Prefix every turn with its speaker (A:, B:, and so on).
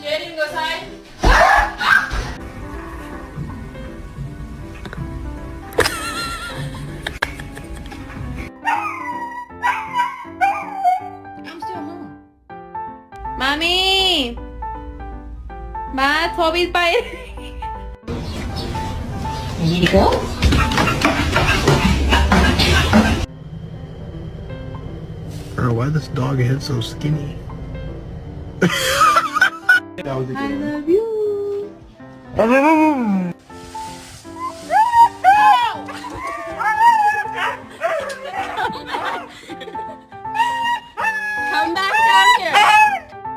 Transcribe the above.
A: Jaden, go side. I'm still home. Mommy! Ma, Toby's biting.
B: Ready to go?
C: Bro, why this dog head so skinny? That was a good
A: I
C: one.
A: love you.